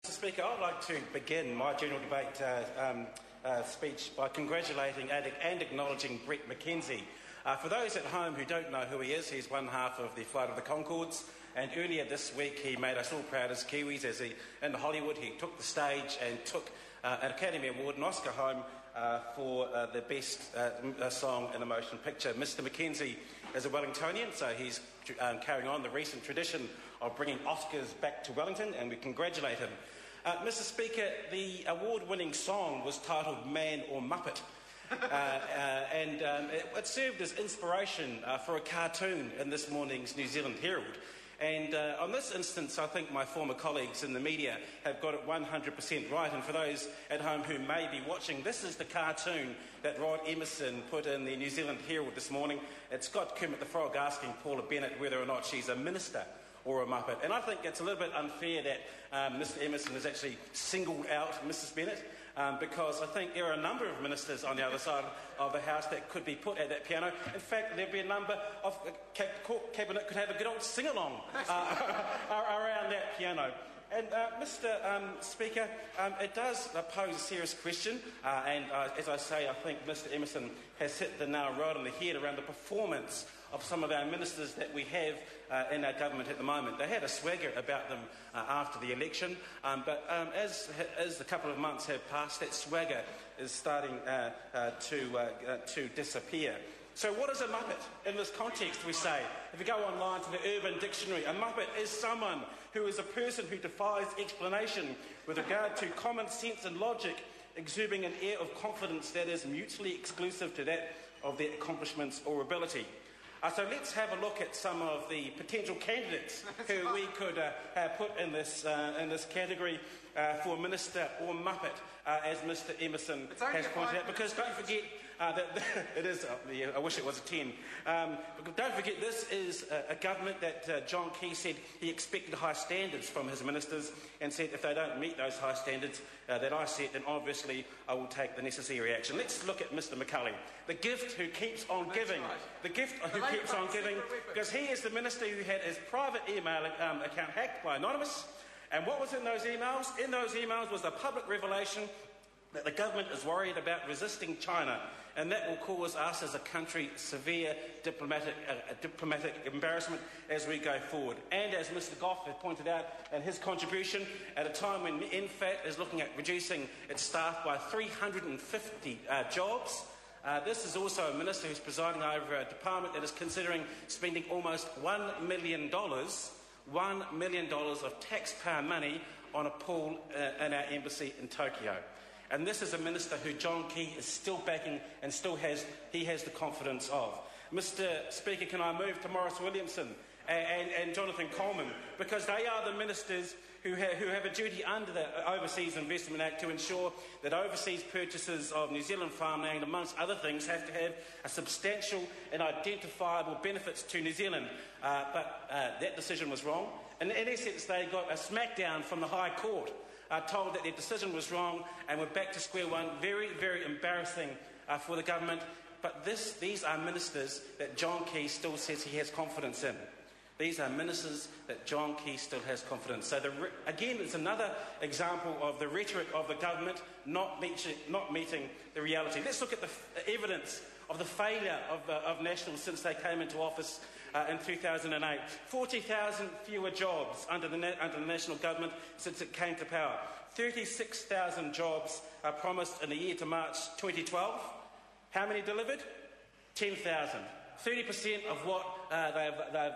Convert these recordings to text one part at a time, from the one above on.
Mr. Speaker, I'd like to begin my general debate speech by congratulating and acknowledging Brett McKenzie. For those at home who don't know who he is, he's one half of the Flight of the Conchords, and earlier this week he made us all proud as Kiwis as in Hollywood he took the stage and took an Academy Award, an Oscar home for the best song in a motion picture. Mr. McKenzie is a Wellingtonian, so he's carrying on the recent tradition of bringing Oscars back to Wellington, and we congratulate him. Mr. Speaker, the award-winning song was titled Man or Muppet, and it served as inspiration for a cartoon in this morning's New Zealand Herald. And on this instance, I think my former colleagues in the media have got it 100% right. And for those at home who may be watching, this is the cartoon that Rod Emerson put in the New Zealand Herald this morning. It's got Kermit the Frog asking Paula Bennett whether or not she's a minister or a Muppet. And I think it's a little bit unfair that Mr. Emerson has actually singled out Mrs. Bennett, because I think there are a number of ministers on the other side of the House that could be put at that piano. In fact, there'd be a number of Cabinet could have a good old sing-along around that piano. And Mr. Speaker, it does pose a serious question, and as I say, I think Mr. Emerson has hit the nail right on the head around the performance of some of our ministers that we have in our government at the moment. They had a swagger about them after the election, but as the couple of months have passed, that swagger is starting to disappear. So what is a Muppet in this context, we say? If you go online to the Urban Dictionary, a Muppet is someone who is a person who defies explanation with regard to common sense and logic, exuding an air of confidence that is mutually exclusive to that of their accomplishments or ability. So let's have a look at some of the potential candidates who we could put in this category for Minister or Muppet, as Mr. Emerson has pointed out. Because don't forget that it is. I wish it was a 10. But don't forget, this is a government that John Key said he expected high standards from his ministers, and said if they don't meet those high standards that I set, then obviously I will take the necessary action. Let's look at Mr. McCulley, the gift who keeps on giving. The gift who keeps on giving, because he is the minister who had his private email account hacked by Anonymous. And what was in those emails? In those emails was a public revelation that the government is worried about resisting China, and that will cause us as a country severe diplomatic embarrassment as we go forward. And as Mr. Goff has pointed out in his contribution, at a time when NFAT is looking at reducing its staff by 350 jobs, this is also a minister who's presiding over a department that is considering spending almost $1 million of taxpayer money on a pool in our embassy in Tokyo. And this is a minister who John Key is still backing and he has the confidence of. Mr. Speaker, can I move to Maurice Williamson and Jonathan Coleman, because they are the ministers who have a duty under the Overseas Investment Act to ensure that overseas purchases of New Zealand farmland, amongst other things, have to have a substantial and identifiable benefits to New Zealand. But that decision was wrong. And in essence, they got a smackdown from the High Court, told that their decision was wrong, and we're back to square one. Very, very embarrassing for the government. But these are ministers that John Key still says he has confidence in. These are ministers that John Key still has confidence. So again, it's another example of the rhetoric of the government not meeting the reality. Let's look at the evidence of the failure of National since they came into office in 2008. 40,000 fewer jobs under the National government since it came to power. 36,000 jobs promised in the year to March 2012. How many delivered? 10,000. 30% of what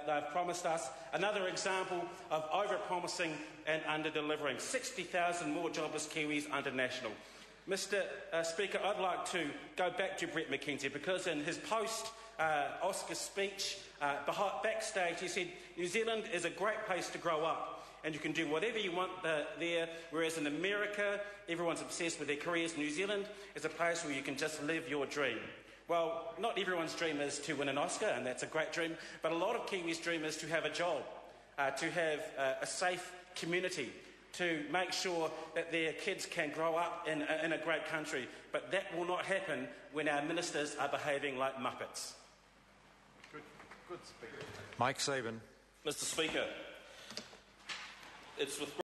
they've promised us. Another example of over-promising and under-delivering. 60,000 more jobless Kiwis under National. Mr. Speaker, I'd like to go back to Brett McKenzie, because in his post-Oscar speech backstage, he said, New Zealand is a great place to grow up, and you can do whatever you want there, whereas in America, everyone's obsessed with their careers. New Zealand is a place where you can just live your dream. Well, not everyone's dream is to win an Oscar, and that's a great dream, but a lot of Kiwis' dream is to have a job, to have a safe community, to make sure that their kids can grow up in a great country. But that will not happen when our ministers are behaving like Muppets. Good speaker. Mike Sabin. Mr. Speaker, it's with